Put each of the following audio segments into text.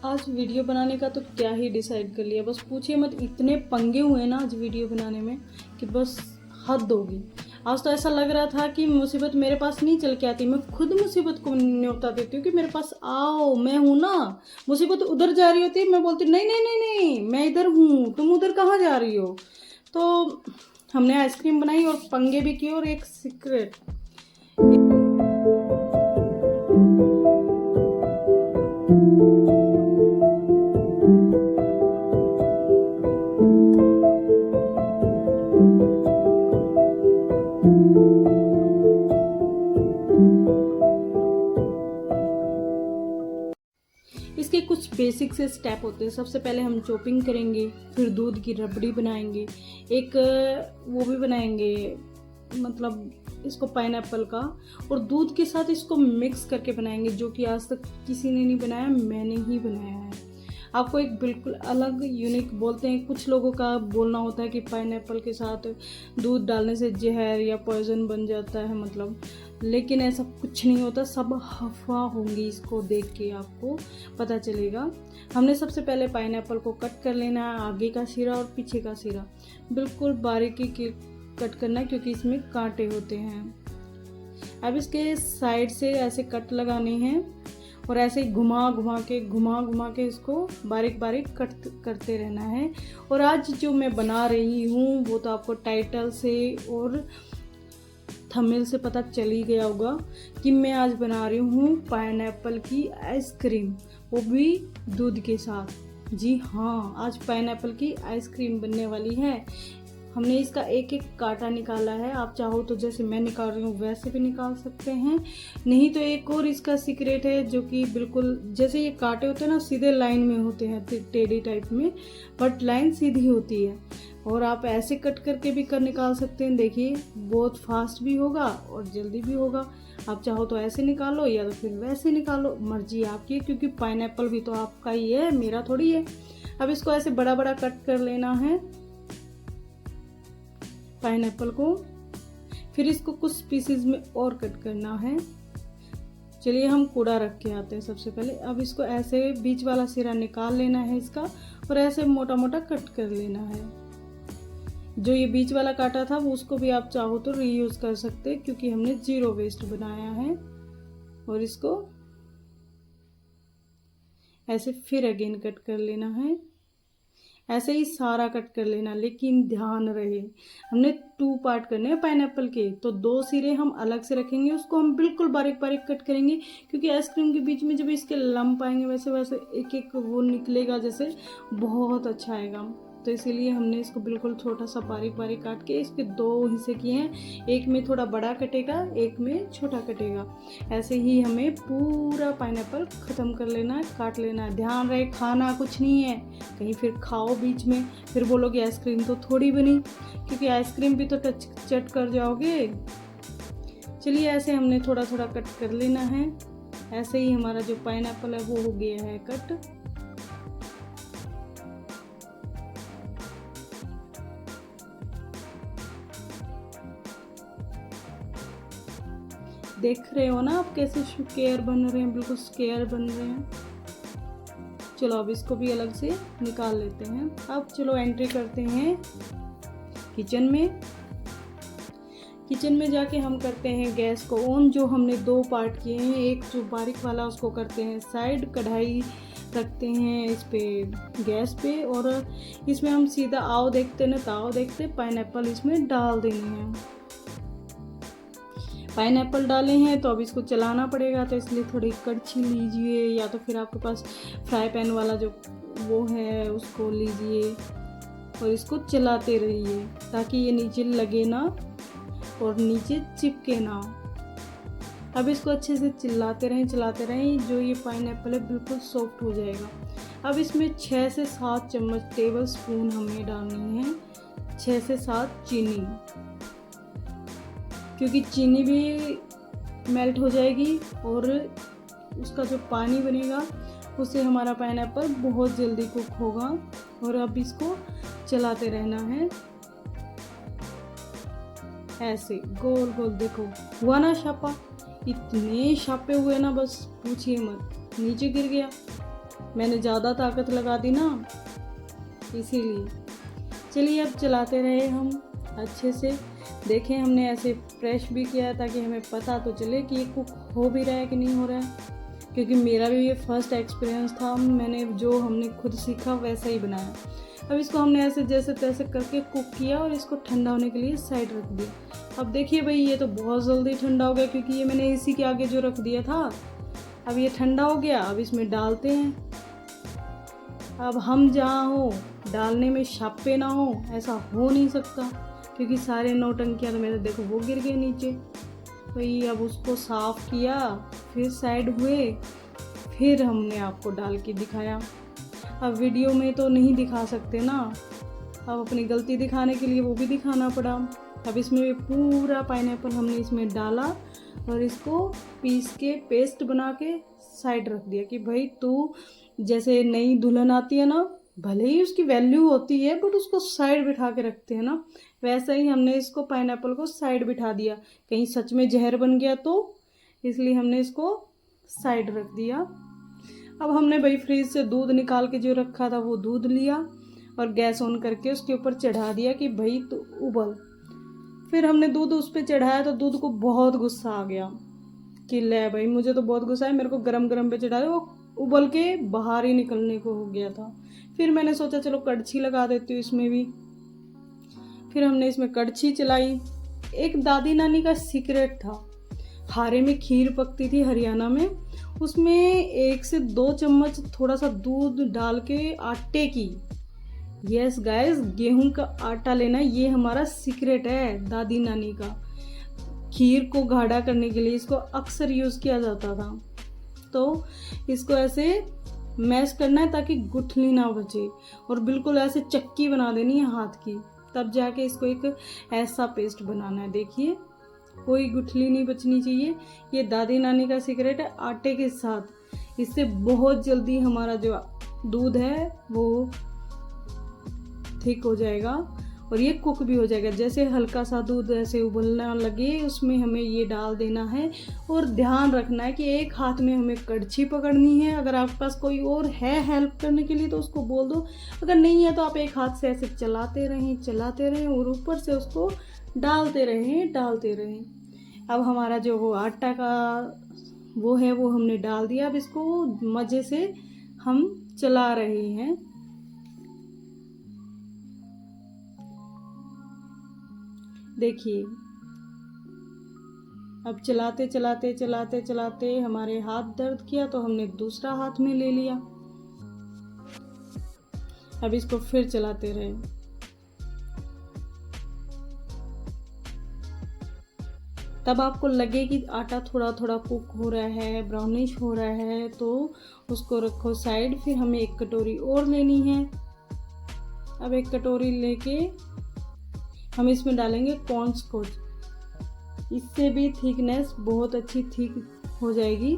आज वीडियो बनाने का तो क्या ही डिसाइड कर लिया, बस पूछिए मत, इतने पंगे हुए ना आज वीडियो बनाने में कि बस हद होगी। आज तो ऐसा लग रहा था कि मुसीबत मेरे पास नहीं चल के आती, मैं खुद मुसीबत को न्योता देती हूँ कि मेरे पास आओ, मैं हूँ ना। मुसीबत उधर जा रही होती है, मैं बोलती नहीं नहीं नहीं नहीं, मैं इधर हूँ, तुम उधर कहाँ जा रही हो। तो हमने आइसक्रीम बनाई और पंगे भी किए, और एक सीक्रेट, इसके कुछ बेसिक से स्टेप होते हैं। सबसे पहले हम चॉपिंग करेंगे, फिर दूध की रबड़ी बनाएंगे, एक वो भी बनाएंगे, मतलब इसको पाइनएप्पल का, और दूध के साथ इसको मिक्स करके बनाएंगे, जो कि आज तक किसी ने नहीं बनाया, मैंने ही बनाया है। आपको एक बिल्कुल अलग यूनिक, बोलते हैं कुछ लोगों का बोलना होता है कि पाइनएप्पल के साथ दूध डालने से जहर या पॉइजन बन जाता है, मतलब, लेकिन ऐसा कुछ नहीं होता, सब अफवाह होंगी। इसको देख के आपको पता चलेगा। हमने सबसे पहले पाइनएप्पल को कट कर लेना है, आगे का सिरा और पीछे का सिरा बिल्कुल बारीकी के कट करना है, क्योंकि इसमें कांटे होते हैं। अब इसके साइड से ऐसे कट लगाने हैं और ऐसे घुमा घुमा के इसको बारीक बारीक कट करते रहना है। और आज जो मैं बना रही हूँ वो तो आपको टाइटल से और थंबनेल से पता चल ही गया होगा कि मैं आज बना रही हूँ पाइनएप्पल की आइसक्रीम, वो भी दूध के साथ। जी हाँ, आज पाइनएप्पल की आइसक्रीम बनने वाली है। हमने इसका एक एक कांटा निकाला है। आप चाहो तो जैसे मैं निकाल रही हूँ वैसे भी निकाल सकते हैं, नहीं तो एक और इसका सीक्रेट है, जो कि बिल्कुल जैसे ये कांटे होते हैं ना, सीधे लाइन में होते हैं, टेढ़ी टाइप में, बट लाइन सीधी होती है। और आप ऐसे कट करके भी कर निकाल सकते हैं। देखिए, बहुत फास्ट भी होगा और जल्दी भी होगा। आप चाहो तो ऐसे निकालो या तो फिर वैसे निकालो, मर्जी आपकी, क्योंकि पाइनएप्पल भी तो आपका ही है, मेरा थोड़ी है। अब इसको ऐसे बड़ा बड़ा कट कर लेना है पाइनएप्पल को, फिर इसको कुछ पीसेस में और कट करना है। चलिए हम कूड़ा रख के आते हैं सबसे पहले। अब इसको ऐसे बीच वाला सिरा निकाल लेना है इसका, और ऐसे मोटा मोटा कट कर लेना है। जो ये बीच वाला काटा था वो उसको भी आप चाहो तो रीयूज कर सकते हैं, क्योंकि हमने जीरो वेस्ट बनाया है। और इसको ऐसे फिर अगेन कट कर लेना है, ऐसे ही सारा कट कर लेना। लेकिन ध्यान रहे, हमने 2 पार्ट करने हैं पाइनएप्पल के, तो 2 सिरे हम अलग से रखेंगे, उसको हम बिल्कुल बारीक बारीक कट करेंगे, क्योंकि आइसक्रीम के बीच में जब इसके लम्प आएंगे वैसे वैसे एक एक वो निकलेगा, जैसे बहुत अच्छा आएगा। तो इसीलिए हमने इसको बिल्कुल छोटा सा बारीक बारीक काट के इसके 2 हिस्से किए हैं, एक में थोड़ा बड़ा कटेगा, एक में छोटा कटेगा। ऐसे ही हमें पूरा पाइनएप्पल ख़त्म कर लेना है, काट लेना है। ध्यान रहे, खाना कुछ नहीं है, कहीं फिर खाओ बीच में फिर बोलोगे आइसक्रीम तो थोड़ी बनी, क्योंकि आइसक्रीम भी तो चट कर जाओगे। चलिए, ऐसे हमने थोड़ा थोड़ा कट कर लेना है। ऐसे ही हमारा जो पाइनएप्पल है वो हो गया है कट। देख रहे हो ना आप कैसे स्क्वायर बन रहे हैं, बिल्कुल स्क्वायर बन रहे हैं। चलो अब इसको भी अलग से निकाल लेते हैं। अब चलो एंट्री करते हैं किचन में। किचन में जाके हम करते हैं गैस को ऑन। जो हमने 2 पार्ट किए हैं, एक जो बारीक वाला उसको करते हैं साइड, कढ़ाई रखते हैं इस पे गैस पे, और इसमें हम सीधा आओ देखते न ताओ देखते पाइनएप्पल इसमें डाल देने हैं। पाइनएप्पल डाले हैं तो अब इसको चलाना पड़ेगा, तो इसलिए थोड़ी कड़छी लीजिए, या तो फिर आपके पास फ्राई पैन वाला जो वो है उसको लीजिए, और इसको चलाते रहिए ताकि ये नीचे लगे ना और नीचे चिपके ना। अब इसको अच्छे से चलाते रहें, जो ये पाइनएप्पल है बिल्कुल सॉफ्ट हो जाएगा। अब इसमें 6 से 7 चम्मच टेबल स्पून हमें डालनी है, 6 से 7 चीनी, क्योंकि चीनी भी मेल्ट हो जाएगी और उसका जो पानी बनेगा उससे हमारा पाइनएप्पल बहुत जल्दी कुक होगा। और अब इसको चलाते रहना है ऐसे गोल गोल। देखो हुआ ना छापा, इतने छापे हुए ना बस पूछिए मत, नीचे गिर गया। मैंने ज़्यादा ताकत लगा दी ना, इसीलिए। चलिए अब चलाते रहे हम अच्छे से। देखें, हमने ऐसे प्रेस भी किया है ताकि हमें पता तो चले कि ये कुक हो भी रहा है कि नहीं हो रहा है, क्योंकि मेरा भी ये फर्स्ट एक्सपीरियंस था। हमने खुद सीखा वैसा ही बनाया। अब इसको हमने ऐसे जैसे तैसे करके कुक किया और इसको ठंडा होने के लिए साइड रख दिया। अब देखिए भाई, ये तो बहुत जल्दी ठंडा हो गया, क्योंकि ये मैंने इसी के आगे जो रख दिया था। अब ये ठंडा हो गया, अब इसमें डालते हैं। अब हम जहाँ हो डालने में छापे ना हो, ऐसा हो नहीं सकता, क्योंकि सारे नौटंकियाँ तो मेरे देखो वो गिर गए नीचे। भाई अब उसको साफ़ किया, फिर साइड हुए, फिर हमने आपको डाल के दिखाया। अब वीडियो में तो नहीं दिखा सकते ना, अब अपनी गलती दिखाने के लिए वो भी दिखाना पड़ा। अब इसमें पूरा पाइनएप्पल हमने इसमें डाला और इसको पीस के पेस्ट बना के साइड रख दिया कि भाई तू जैसे नई दुल्हन आती है ना, भले ही उसकी वैल्यू होती है बट उसको साइड बिठा के रखते हैं ना, वैसा ही हमने इसको पाइनएप्पल को साइड बिठा दिया। कहीं सच में जहर बन गया तो, इसलिए हमने इसको साइड रख दिया। अब हमने भाई फ्रिज से दूध निकाल के जो रखा था वो दूध लिया और गैस ऑन करके उसके ऊपर चढ़ा दिया कि भाई तो उबल। फिर हमने दूध उस पर चढ़ाया तो दूध को बहुत गुस्सा आ गया कि ले भाई, मुझे तो बहुत गुस्सा है, मेरे को गरम गरम पे चढ़ा दे। वो उबल के बाहर ही निकलने को हो गया था। फिर मैंने सोचा चलो कड़छी लगा देती हूँ इसमें भी। फिर हमने इसमें कड़छी चलाई। एक दादी नानी का सीक्रेट था, हारे में खीर पकती थी हरियाणा में, उसमें 1 से 2 चम्मच थोड़ा सा दूध डाल के आटे की, यस गाइस, गेहूं का आटा लेना, ये हमारा सीक्रेट है दादी नानी का। खीर को गाढ़ा करने के लिए इसको अक्सर यूज़ किया जाता था। तो इसको ऐसे मैश करना है ताकि गुठली ना बचे, और बिल्कुल ऐसे चक्की बना देनी है हाथ की, तब जाके इसको एक ऐसा पेस्ट बनाना है। देखिए, कोई गुठली नहीं बचनी चाहिए। ये दादी नानी का सीक्रेट है आटे के साथ। इससे बहुत जल्दी हमारा जो दूध है वो थिक हो जाएगा और ये कुक भी हो जाएगा। जैसे हल्का सा दूध ऐसे उबलना लगे, उसमें हमें ये डाल देना है और ध्यान रखना है कि एक हाथ में हमें कड़छी पकड़नी है। अगर आपके पास कोई और है हेल्प करने के लिए तो उसको बोल दो, अगर नहीं है तो आप एक हाथ से ऐसे चलाते रहें और ऊपर से उसको डालते रहें। अब हमारा जो वो आटा का वो है वो हमने डाल दिया। अब इसको मज़े से हम चला रहे हैं। देखिए, अब चलाते हमारे हाथ दर्द किया तो हमने दूसरा हाथ में ले लिया। अब इसको फिर चलाते रहे। तब आपको लगे कि आटा थोड़ा थोड़ा कुक हो रहा है, ब्राउनिश हो रहा है, तो उसको रखो साइड। फिर हमें एक कटोरी और लेनी है। अब एक कटोरी लेके हम इसमें डालेंगे कॉर्नस्कॉच। इससे भी थिकनेस बहुत अच्छी थिक हो जाएगी।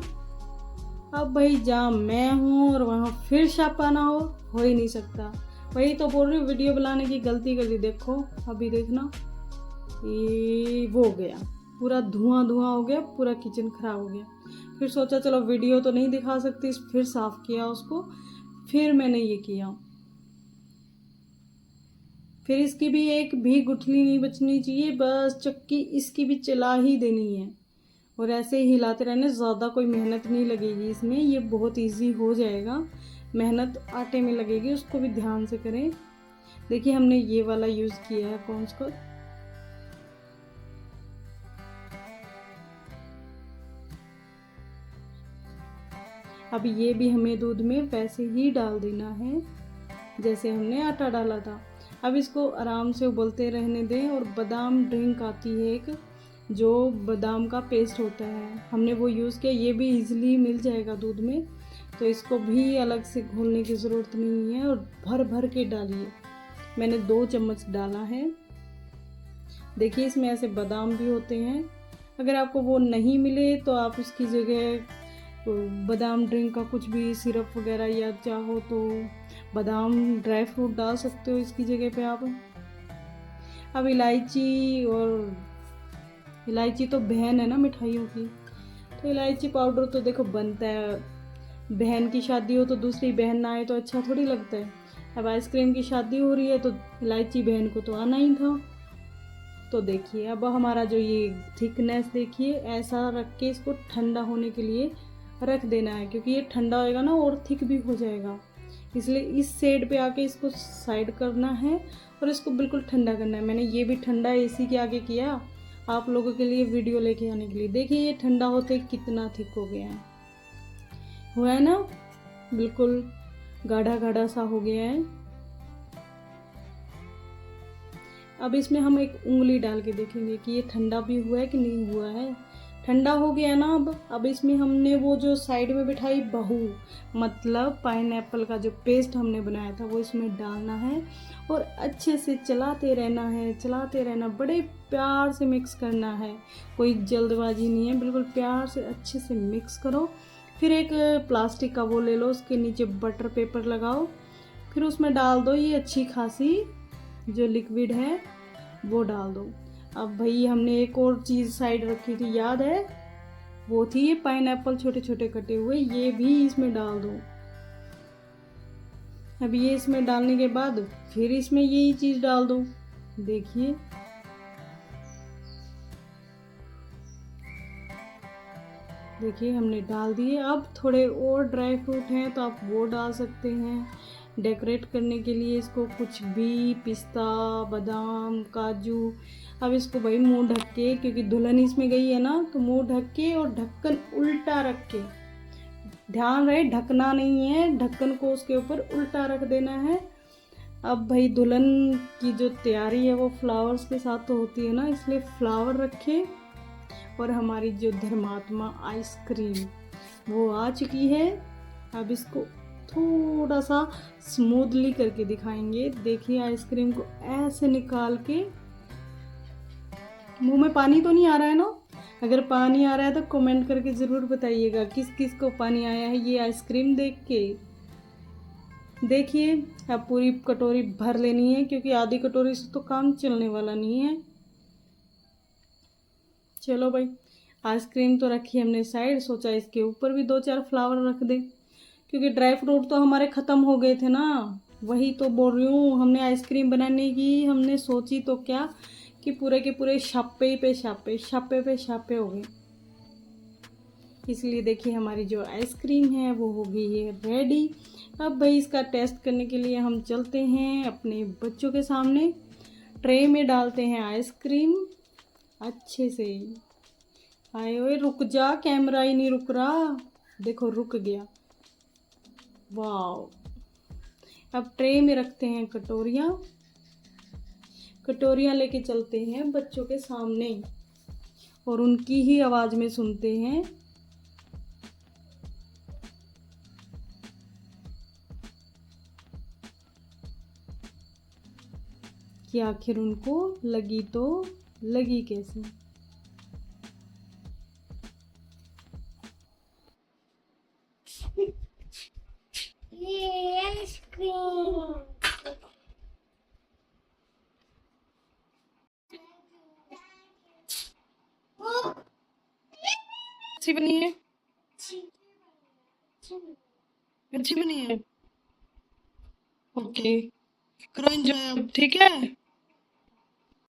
अब भाई जहाँ मैं हूँ और वहाँ फिर छापा ना हो ही नहीं सकता। वही तो बोल रही हूँ, वीडियो बनाने की गलती कर दी। देखो अभी देखना, ये वो गया, पूरा धुआं हो गया, पूरा किचन खराब हो गया। फिर सोचा चलो वीडियो तो नहीं दिखा सकती, फिर साफ़ किया उसको। फिर मैंने ये किया। फिर इसकी भी एक भी गुठली नहीं बचनी चाहिए, बस चक्की इसकी भी चला ही देनी है और ऐसे ही हिलाते रहने। ज़्यादा कोई मेहनत नहीं लगेगी इसमें, ये बहुत इजी हो जाएगा। मेहनत आटे में लगेगी, उसको भी ध्यान से करें। देखिए हमने ये वाला यूज़ किया है कॉर्नस्कॉच। अब ये भी हमें दूध में वैसे ही डाल देना है जैसे हमने आटा डाला था। अब इसको आराम से उबलते रहने दें। और बादाम ड्रिंक आती है एक, जो बादाम का पेस्ट होता है, हमने वो यूज़ किया। ये भी इजीली मिल जाएगा दूध में, तो इसको भी अलग से घोलने की ज़रूरत नहीं है। और भर भर के डालिए। मैंने 2 चम्मच डाला है। देखिए इसमें ऐसे बादाम भी होते हैं। अगर आपको वो नहीं मिले तो आप उसकी जगह बादाम ड्रिंक का कुछ भी सिरप वगैरह, या चाहो तो बादाम ड्राई फ्रूट डाल सकते हो इसकी जगह पे आप। अब इलायची, और इलायची तो बहन है ना मिठाइयों की, तो इलायची पाउडर तो देखो बनता है। बहन की शादी हो तो दूसरी बहन ना आए तो अच्छा थोड़ी लगता है। अब आइसक्रीम की शादी हो रही है तो इलायची बहन को तो आना ही था। तो देखिए अब हमारा जो ये थिकनेस देखिए, ऐसा रख के इसको ठंडा होने के लिए रख देना है, क्योंकि ये ठंडा होएगा ना और थिक भी हो जाएगा। इसलिए इस साइड पे आके इसको साइड करना है और इसको बिल्कुल ठंडा करना है। मैंने ये भी ठंडा एसी के आगे किया आप लोगों के लिए वीडियो लेके आने के लिए। देखिए ये ठंडा होते कितना थिक हो गया है, हुआ है ना, बिल्कुल गाढ़ा गाढ़ा सा हो गया है। अब इसमें हम एक उंगली डाल के देखेंगे कि ये ठंडा भी हुआ है कि नहीं हुआ है। ठंडा हो गया ना। अब इसमें हमने वो जो साइड में बिठाई बहू, मतलब पाइनएप्पल का जो पेस्ट हमने बनाया था वो इसमें डालना है और अच्छे से चलाते रहना है, चलाते रहना, बड़े प्यार से मिक्स करना है। कोई जल्दबाजी नहीं है, बिल्कुल प्यार से अच्छे से मिक्स करो। फिर एक प्लास्टिक का वो ले लो, उसके नीचे बटर पेपर लगाओ, फिर उसमें डाल दो ये अच्छी खासी जो लिक्विड है वो डाल दो। अब भाई हमने एक और चीज़ साइड रखी थी, याद है, वो थी ये पाइनएप्पल छोटे छोटे कटे हुए, ये भी इसमें डाल दो। अब ये इसमें डालने के बाद फिर इसमें यही चीज़ डाल दो। देखिए देखिए हमने डाल दिए। अब थोड़े और ड्राई फ्रूट हैं तो आप वो डाल सकते हैं डेकोरेट करने के लिए इसको, कुछ भी, पिस्ता, बादाम, काजू। अब इसको भाई मुंह ढक के, क्योंकि दुल्हन इसमें गई है ना, तो मुंह ढक के और ढक्कन उल्टा रख के, ध्यान रहे ढकना नहीं है, ढक्कन को उसके ऊपर उल्टा रख देना है। अब भाई दुल्हन की जो तैयारी है वो फ्लावर्स के साथ तो होती है ना, इसलिए फ्लावर रखे। और हमारी जो धर्मात्मा आइसक्रीम वो आ चुकी है। अब इसको थोड़ा सा स्मूथली करके दिखाएंगे। देखिए आइसक्रीम को ऐसे निकाल के, मुंह में पानी तो नहीं आ रहा है ना? अगर पानी आ रहा है तो कमेंट करके ज़रूर बताइएगा किस किस को पानी आया है ये आइसक्रीम देख के। देखिए अब पूरी कटोरी भर लेनी है, क्योंकि आधी कटोरी से तो काम चलने वाला नहीं है। चलो भाई आइसक्रीम तो रखी हमने साइड, सोचा इसके ऊपर भी 2-4 फ्लावर रख दे, क्योंकि ड्राई फ्रूट तो हमारे ख़त्म हो गए थे ना। वही तो बोल रही हूँ, हमने आइसक्रीम बनाने की हमने सोची तो क्या कि पूरे के पूरे छापे पे छापे, छापे पे छापे हो गए। इसलिए देखिए हमारी जो आइसक्रीम है वो हो गई है रेडी। अब भाई इसका टेस्ट करने के लिए हम चलते हैं अपने बच्चों के सामने, ट्रे में डालते हैं आइसक्रीम अच्छे से। आए ओए रुक जा, कैमरा ही नहीं रुक रहा, देखो रुक गया। वाह। अब ट्रे में रखते हैं कटोरियाँ, कटोरियाँ लेके चलते हैं बच्चों के सामने और उनकी ही आवाज़ में सुनते हैं कि आखिर उनको लगी तो लगी कैसे। ये आइसक्रीम अच्छी बनी है, अच्छी बनी है। ओके करो एंजॉय अब, ठीक है।